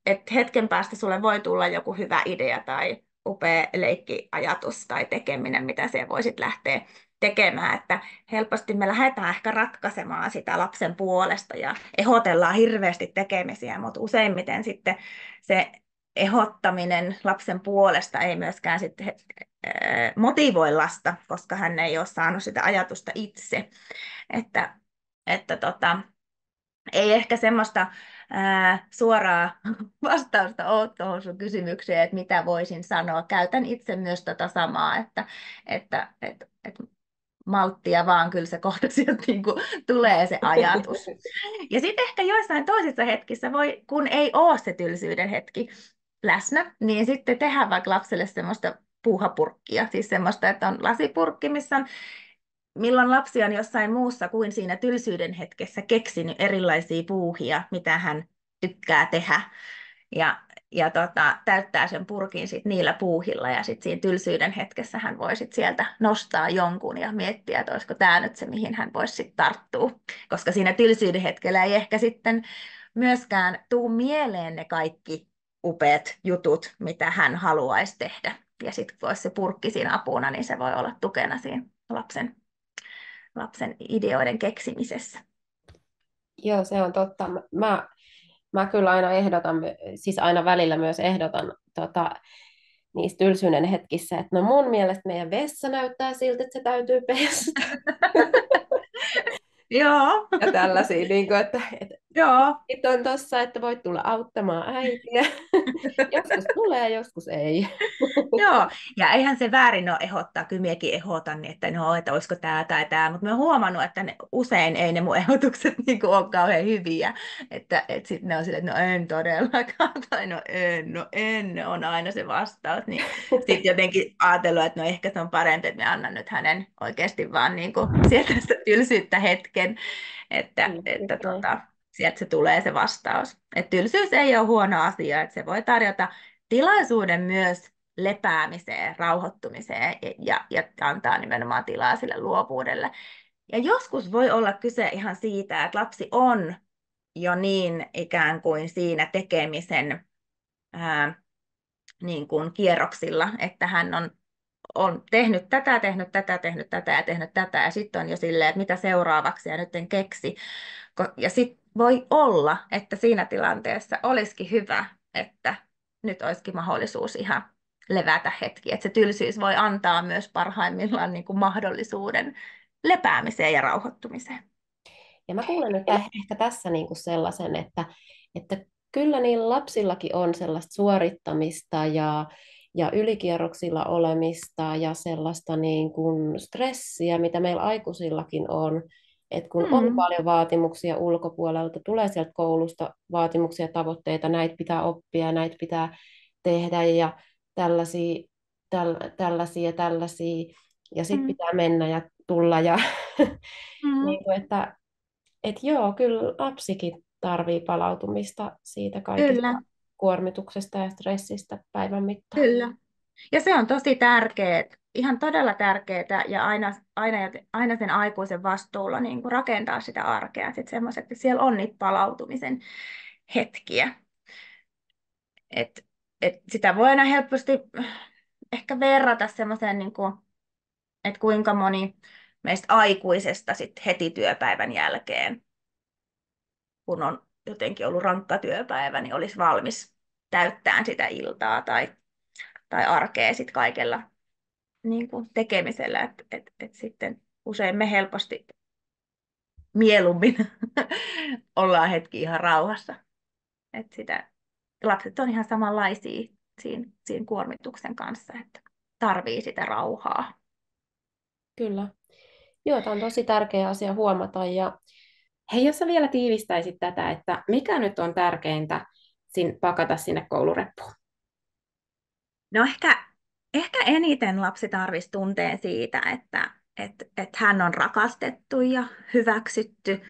että hetken päästä sulle voi tulla joku hyvä idea tai upea leikkiajatus tai tekeminen, mitä siellä voisit lähteä tekemään, että helposti me lähdetään ehkä ratkaisemaan sitä lapsen puolesta ja ehdotellaan hirveästi tekemisiä, mutta useimmiten sitten se ehottaminen lapsen puolesta ei myöskään sitten motivoi lasta, koska hän ei ole saanut sitä ajatusta itse. Että, että ei ehkä semmoista suoraa vastausta ole tuohon sun kysymykseen, että mitä voisin sanoa. Käytän itse myös tätä samaa, että malttia vaan, kyllä se kohta sieltä niin kuin tulee se ajatus. Ja sitten ehkä joissain toisissa hetkissä voi, kun ei ole se tylsyyden hetki läsnä, niin sitten tehdään vaikka lapselle semmoista puuhapurkkia, siis semmoista, että on lasipurkki, missä on, milloin lapsi on jossain muussa kuin siinä tylsyyden hetkessä keksinyt erilaisia puuhia, mitä hän tykkää tehdä. Ja täyttää sen purkin sit niillä puuhilla ja sitten siinä tylsyyden hetkessä hän voi sit sieltä nostaa jonkun ja miettiä, että olisiko tämä nyt se, mihin hän voisi sitten tarttua. Koska siinä tylsyyden hetkellä ei ehkä sitten myöskään tuu mieleen ne kaikki upeat jutut, mitä hän haluaisi tehdä. Ja sitten kun olisi se purkki siinä apuna, niin se voi olla tukena siinä lapsen ideoiden keksimisessä. Joo, se on totta. Mä kyllä aina ehdotan, siis aina välillä myös ehdotan niissä tylsyyden hetkissä, että no mun mielestä meidän vessa näyttää siltä, että se täytyy pestä. Joo, Ja tällaisia, niin kuin, että joo. nyt on tossa, että voit tulla auttamaan äitiä. Joskus tulee, joskus ei. Joo, ja eihän se väärin ole ehdottaa, kyllä minäkin ehdotan, niin että no, että olisiko tämä tai tämä, mutta mä oon huomannut, että usein ei ne mun ehdotukset niin kuin ole kauhean hyviä, että sitten ne on silleen, että no en todellakaan, tai no en, on aina se vastaus, niin sitten jotenkin ajatellut, että no ehkä se on parempi, että mä annan nyt hänen oikeasti vaan niin kuin sieltä sitä tylsyyttä hetken, että Just näin. sieltä se tulee se vastaus. Että tylsyys ei ole huono asia, että se voi tarjota tilaisuuden myös lepäämiseen, rauhoittumiseen ja antaa nimenomaan tilaa sille luovuudelle. Ja joskus voi olla kyse ihan siitä, että lapsi on jo niin ikään kuin siinä tekemisen niin kuin kierroksilla, että hän on on tehnyt tätä, tehnyt tätä, tehnyt tätä ja tehnyt tätä, ja sitten on jo silleen, että mitä seuraavaksi, ja nyt en keksi. Ja sitten voi olla, että siinä tilanteessa olisikin hyvä, että nyt olisikin mahdollisuus ihan levätä hetki. Että se tylsyys voi antaa myös parhaimmillaan niin kuin mahdollisuuden lepäämiseen ja rauhoittumiseen. Ja mä kuulen nyt ehkä tässä niin kuin sellaisen, että kyllä niillä lapsillakin on sellaista suorittamista ja ylikierroksilla olemista ja sellaista niin kuin stressiä, mitä meillä aikuisillakin on. Että kun on Mm, paljon vaatimuksia ulkopuolelta, tulee sieltä koulusta vaatimuksia, tavoitteita, näitä pitää oppia, näitä pitää tehdä ja tällaisia, tällaisia. Ja sitten mm, pitää mennä ja tulla ja mm. niin kuin, että joo, kyllä lapsikin tarvii palautumista siitä kaikesta Kyllä, kuormituksesta ja stressistä päivän mittaan. kyllä. Ja se on tosi tärkeää, ihan todella tärkeää ja aina sen aikuisen vastuulla niin kuin rakentaa sitä arkea sit semmoiset, että siellä on niitä palautumisen hetkiä. Et, sitä voi aina helposti ehkä verrata semmoiseen, niin kuin, että kuinka moni meistä aikuisesta sit heti työpäivän jälkeen, kun on jotenkin ollut rankka työpäivä, niin olisi valmis täyttämään sitä iltaa tai arkea sit kaikella niin kuin tekemisellä, että sitten usein me helposti mieluummin ollaan hetki ihan rauhassa. Että lapset on ihan samanlaisia siinä kuormituksen kanssa, että tarvii sitä rauhaa. Kyllä. Joo, tämä on tosi tärkeä asia huomata. Ja hei, jos sä vielä tiivistäisit tätä, että mikä nyt on tärkeintä pakata sinne koulureppuun? No ehkä eniten lapsi tarvitsisi tunteen siitä, että hän on rakastettu ja hyväksytty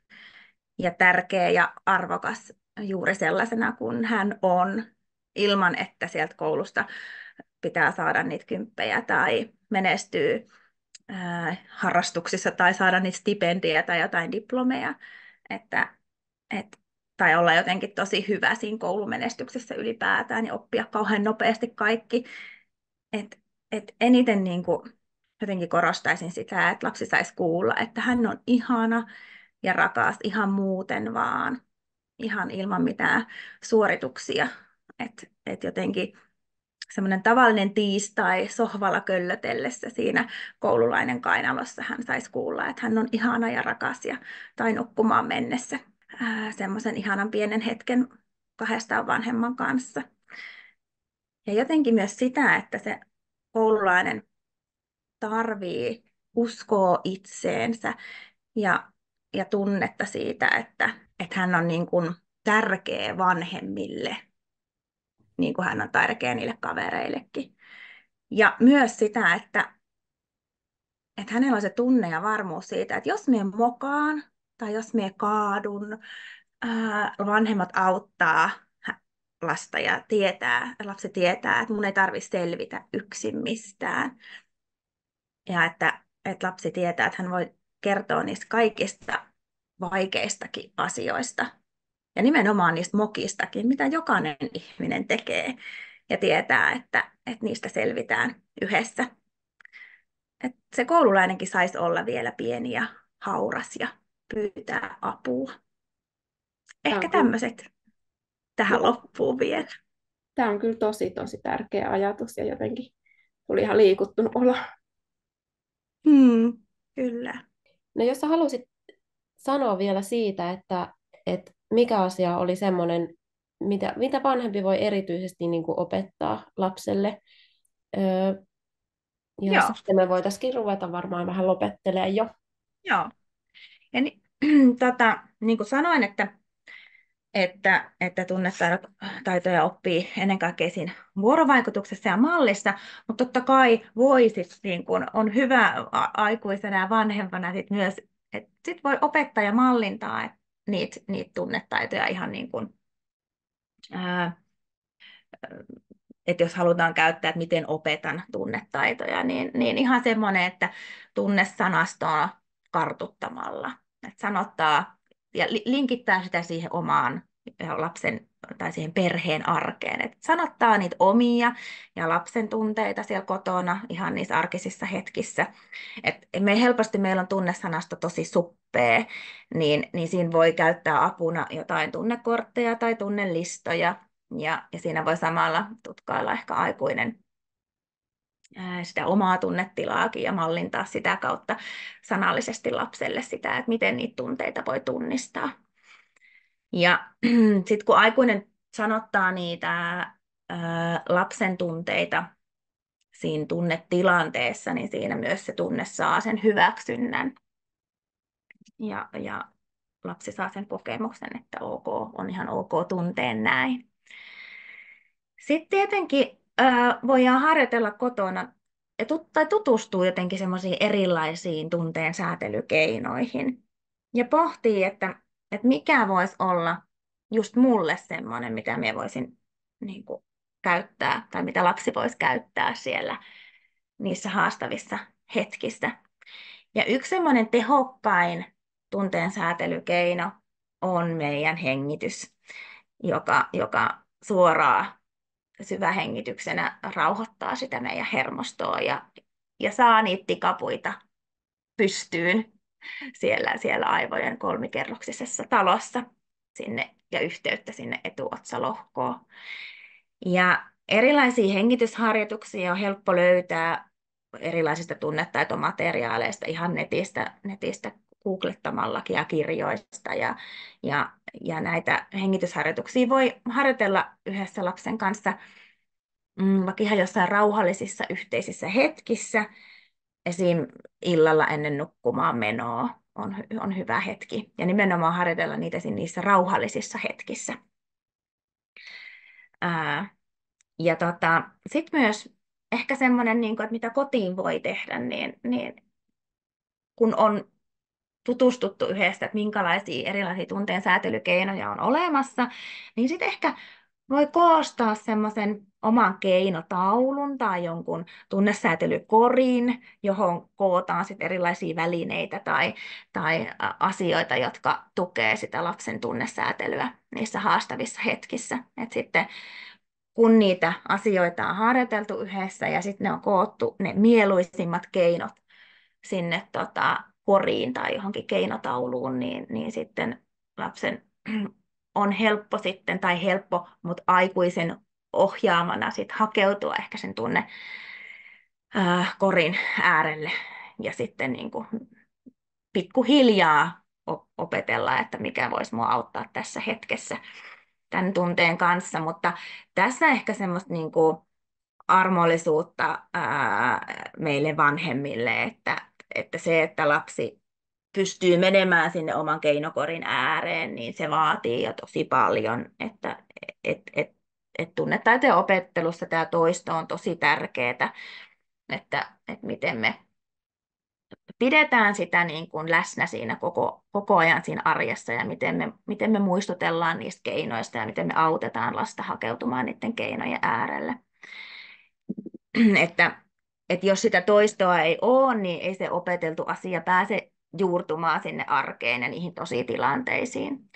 ja tärkeä ja arvokas juuri sellaisena kuin hän on, ilman että sieltä koulusta pitää saada niitä kymppejä tai menestyy harrastuksissa tai saada niitä stipendejä tai jotain diplomeja, että, et, tai olla jotenkin tosi hyvä siinä koulumenestyksessä ylipäätään ja oppia kauhean nopeasti kaikki. Eniten niin kuin, jotenkin korostaisin sitä, että lapsi saisi kuulla, että hän on ihana ja rakas ihan muuten vaan, ihan ilman mitään suorituksia. Jotenkin semmoinen tavallinen tiistai sohvalla köllötellessä siinä koululainen kainalossa hän saisi kuulla, että hän on ihana ja rakas tai nukkumaan mennessä semmoisen ihanan pienen hetken kahdestaan vanhemman kanssa. Ja jotenkin myös sitä, että se koululainen tarvii uskoa itseensä ja, ja tunnetta siitä, että hän on niin kuin tärkeä vanhemmille, niin kuin hän on tärkeä niille kavereillekin. Ja myös sitä, että hänellä on se tunne ja varmuus siitä, että jos minä mokaan tai jos minä kaadun, vanhemmat auttaa lasta ja lapsi tietää, että mun ei tarvitse selvitä yksin mistään. Ja että lapsi tietää, että hän voi kertoa niistä kaikista vaikeistakin asioista. Ja nimenomaan niistä mokistakin, mitä jokainen ihminen tekee. Ja tietää, että niistä selvitään yhdessä. Että se koululainenkin saisi olla vielä pieni ja hauras ja pyytää apua. Tämä Ehkä on kyllä, tämmöiset tähän joo, loppuun vielä. tämä on kyllä tosi, tosi tärkeä ajatus ja jotenkin tuli ihan liikuttunut olo. Kyllä. No jos sä halusit sanoa vielä siitä, että mikä asia oli semmoinen, mitä vanhempi voi erityisesti niin kuin opettaa lapselle. Öö, ja Joo, sitten me voitaisiin ruveta varmaan vähän lopettelemaan jo. joo. Ja niin kuin sanoin, että tunnetaitoja oppii ennen kaikkea siinä vuorovaikutuksessa ja mallissa, mutta totta kai niin kun on hyvä aikuisena ja vanhempana sit myös, että sit voi opettaja mallintaa niitä tunnetaitoja ihan niin kuin, ää, että jos halutaan käyttää, että miten opetan tunnetaitoja, niin ihan semmoinen, että tunnesanastoa kartuttamalla, että sanottaa ja linkittää sitä siihen omaan lapsen tai siihen perheen arkeen. Et sanottaa niitä omia ja lapsen tunteita siellä kotona ihan niissä arkisissa hetkissä. Meillä on tunnesanasto tosi suppea, niin siinä voi käyttää apuna jotain tunnekortteja tai tunnelistoja, ja siinä voi samalla tutkailla ehkä aikuinen sitä omaa tunnetilaakin ja mallintaa sitä kautta sanallisesti lapselle sitä, että miten niitä tunteita voi tunnistaa. Ja sitten kun aikuinen sanottaa niitä lapsen tunteita siinä tunnetilanteessa, niin siinä myös se tunne saa sen hyväksynnän. Ja lapsi saa sen kokemuksen, että ok, on ihan ok tunteen näin. Sitten tietenkin voidaan harjoitella kotona tai tutustua jotenkin semmoisiin erilaisiin tunteen säätelykeinoihin ja pohtii, että mikä voisi olla just mulle semmoinen, mitä minä voisin niin kuin, käyttää tai mitä lapsi voisi käyttää siellä niissä haastavissa hetkissä. Ja yksi semmoinen tehokkain tunteen säätelykeino on meidän hengitys, joka suoraan syvähengityksenä rauhoittaa sitä meidän hermostoa ja saa niitä tikapuita pystyyn siellä aivojen kolmikerroksisessa talossa sinne ja yhteyttä sinne etuotsalohkoon. Ja erilaisia hengitysharjoituksia on helppo löytää erilaisista tunnetaitomateriaaleista, ihan netistä googlettamallakin ja kirjoista. Ja näitä hengitysharjoituksia voi harjoitella yhdessä lapsen kanssa vaikka ihan jossain rauhallisissa yhteisissä hetkissä. Esim. Illalla ennen nukkumaan menoa on hyvä hetki. Ja nimenomaan harjoitella niitä niissä rauhallisissa hetkissä. Ja sitten myös ehkä semmoinen, niin että mitä kotiin voi tehdä, niin kun on tutustuttu yhdessä, että minkälaisia erilaisia tunteen säätelykeinoja on olemassa, niin sitten ehkä voi koostaa semmoisen oman keinotaulun tai jonkun tunnesäätelykorin, johon kootaan sit erilaisia välineitä tai asioita, jotka tukee sitä lapsen tunnesäätelyä niissä haastavissa hetkissä. Et sitten kun niitä asioita on harjoiteltu yhdessä ja sitten ne on koottu ne mieluisimmat keinot sinne koriin tai johonkin keinotauluun, niin sitten lapsen on helppo sitten, tai helppo, mutta aikuisen ohjaamana sitten hakeutua ehkä sen tunne korin äärelle ja sitten niin kuin pikkuhiljaa opetella, että mikä voisi mua auttaa tässä hetkessä tämän tunteen kanssa, mutta tässä ehkä semmoista niin kuin armollisuutta meille vanhemmille, että se, että lapsi pystyy menemään sinne oman keinokorin ääreen, niin se vaatii jo tosi paljon, että tunnetaitojen opettelussa tämä toisto on tosi tärkeää, että miten me pidetään sitä niin kuin läsnä siinä koko ajan siinä arjessa ja miten me muistutellaan niistä keinoista ja miten me autetaan lasta hakeutumaan niiden keinojen äärelle. Että jos sitä toistoa ei ole, niin ei se opeteltu asia pääse juurtumaan sinne arkeen ja niihin tositilanteisiin.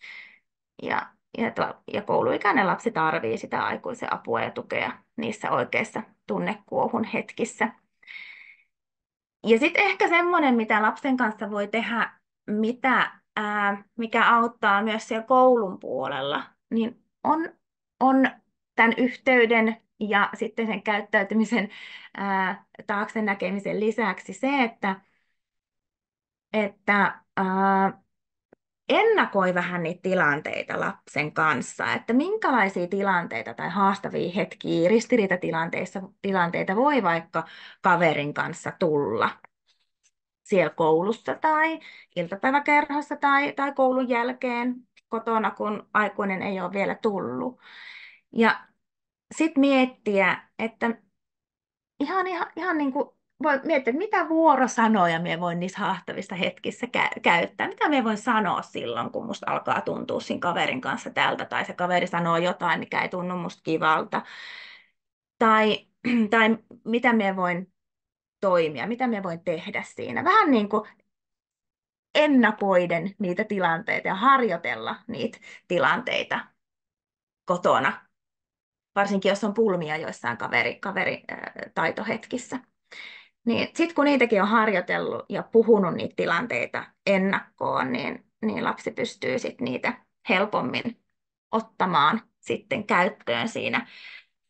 Ja kouluikäinen lapsi tarvitsee sitä aikuisen apua ja tukea niissä oikeissa tunnekuohun hetkissä. Ja sitten ehkä semmoinen, mitä lapsen kanssa voi tehdä, mikä auttaa myös siellä koulun puolella, niin on tämän yhteyden ja sitten sen käyttäytymisen taakse näkemisen lisäksi se, että ennakoi vähän niitä tilanteita lapsen kanssa, että minkälaisia tilanteita tai haastavia hetkiä, ristiriitatilanteita voi vaikka kaverin kanssa tulla siellä koulussa tai iltapäiväkerhossa tai koulun jälkeen kotona, kun aikuinen ei ole vielä tullut. Ja sitten miettiä, että ihan niin kuin voi miettiä, että mitä vuorosanoja minä voin niissä haastavissa hetkissä käyttää. Mitä minä voin sanoa silloin, kun musta alkaa tuntua siinä kaverin kanssa tältä, tai se kaveri sanoo jotain, mikä ei tunnu musta kivalta. Tai mitä minä voin toimia, mitä minä voin tehdä siinä. Vähän niin kuin ennakoiden niitä tilanteita ja harjoitella niitä tilanteita kotona, varsinkin jos on pulmia joissain taitohetkissä. Niin sitten kun niitäkin on harjoitellut ja puhunut niitä tilanteita ennakkoon, niin lapsi pystyy sitten niitä helpommin ottamaan sitten käyttöön siinä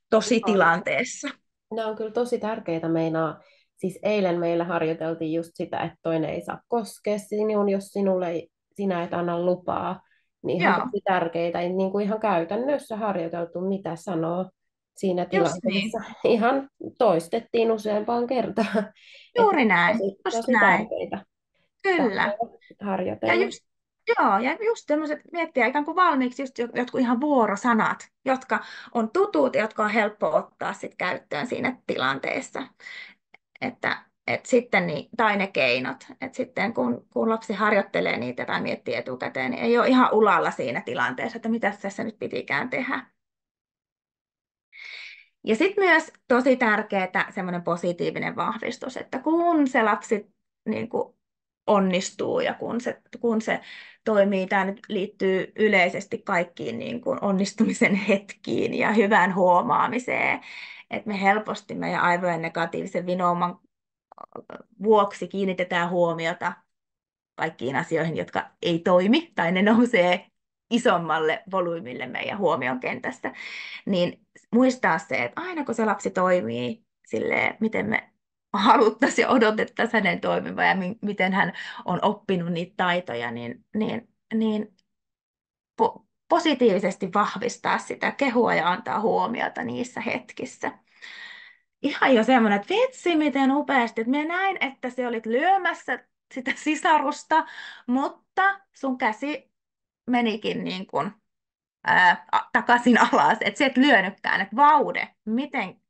tositilanteessa. Nämä on kyllä tosi tärkeitä meinaa. Siis eilen meillä harjoiteltiin just sitä, että toinen ei saa koskea sinun, jos sinulle ei, sinä et anna lupaa. Niin ihan Joo, tosi tärkeitä, niin kuin ihan käytännössä harjoiteltu, mitä sanoo siinä just tilanteessa. niin. Ihan toistettiin useampaan kertaan. Että Juuri näin, tosi, just tosi näin. tärkeitä Kyllä. tapoja Ja harjoitella. just, joo, ja just tämmöiset, miettiä ikään kuin valmiiksi just jotkut ihan vuorosanat, jotka on tutut ja jotka on helppo ottaa sit käyttöön siinä tilanteessa. Että sitten tai ne keinot, että sitten kun lapsi harjoittelee niitä tai miettii etukäteen, niin ei ole ihan ulalla siinä tilanteessa, että mitä tässä nyt pitikään tehdä. Ja sitten myös tosi tärkeää semmoinen positiivinen vahvistus, että kun se lapsi niin kuin onnistuu ja kun se toimii, tämä nyt liittyy yleisesti kaikkiin niin kuin onnistumisen hetkiin ja hyvään huomaamiseen, että me helposti meidän aivojen negatiivisen vinouman vuoksi kiinnitetään huomiota kaikkiin asioihin, jotka ei toimi tai ne nousee isommalle volyymille meidän huomion kentästä, niin muistaa se, että aina kun se lapsi toimii silleen, miten me haluttaisiin ja odotettaisiin hänen toimivan ja miten hän on oppinut niitä taitoja, niin positiivisesti vahvistaa sitä kehua ja antaa huomiota niissä hetkissä. Ihan jo semmoinen, että vitsi, miten upeasti, että minä näin, että se olit lyömässä sitä sisarusta, mutta sun käsi menikin niin kuin, takaisin alas, että se et lyönytkään, että vaude,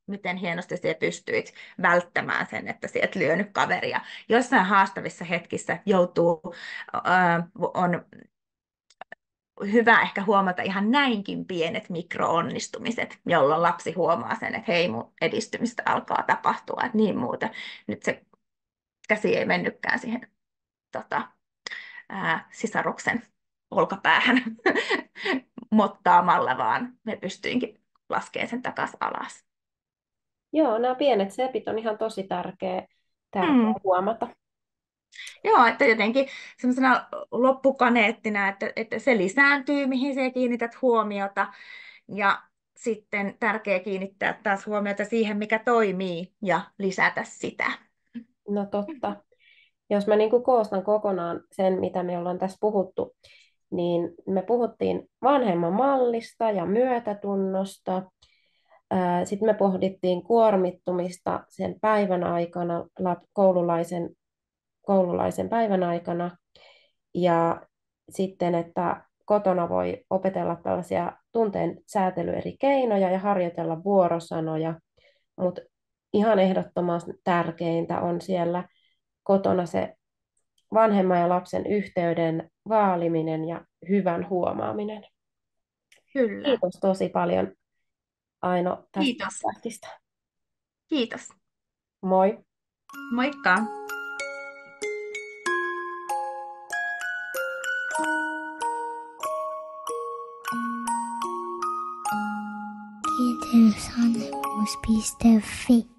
miten hienosti se pystyit välttämään sen, että se et lyönyt kaveria. Jossain haastavissa hetkissä on hyvä ehkä huomata ihan näinkin pienet mikroonnistumiset, jolloin lapsi huomaa sen, että hei, mun edistymistä alkaa tapahtua, että niin muuten. Nyt se käsi ei mennytkään siihen sisaruksen olkapäähän mottaamalla, vaan me pystyinkin laskemaan sen takaisin alas. Joo, nämä pienet sepit on ihan tosi tärkeä Mm. huomata. Joo, että jotenkin semmoisena loppukaneettina, että se lisääntyy, mihin sä kiinnität huomiota. Ja sitten tärkeää kiinnittää taas huomiota siihen, mikä toimii, ja lisätä sitä. No totta. Jos mä niin kuin koostan kokonaan sen, mitä me ollaan tässä puhuttu, niin me puhuttiin vanhemman mallista ja myötätunnosta. Sitten me pohdittiin kuormittumista sen päivän aikana, koululaisen päivän aikana. Ja sitten, että kotona voi opetella tällaisia tunteen säätely eri keinoja ja harjoitella vuorosanoja. Mutta ihan ehdottomasti tärkeintä on siellä kotona se vanhemman ja lapsen yhteyden vaaliminen ja hyvän huomaaminen. Kyllä. Kiitos tosi paljon, Aino, tästä Kiitos. podcastista. Kiitos. Moi! Moikka. Kiitosvanhemmuus.fi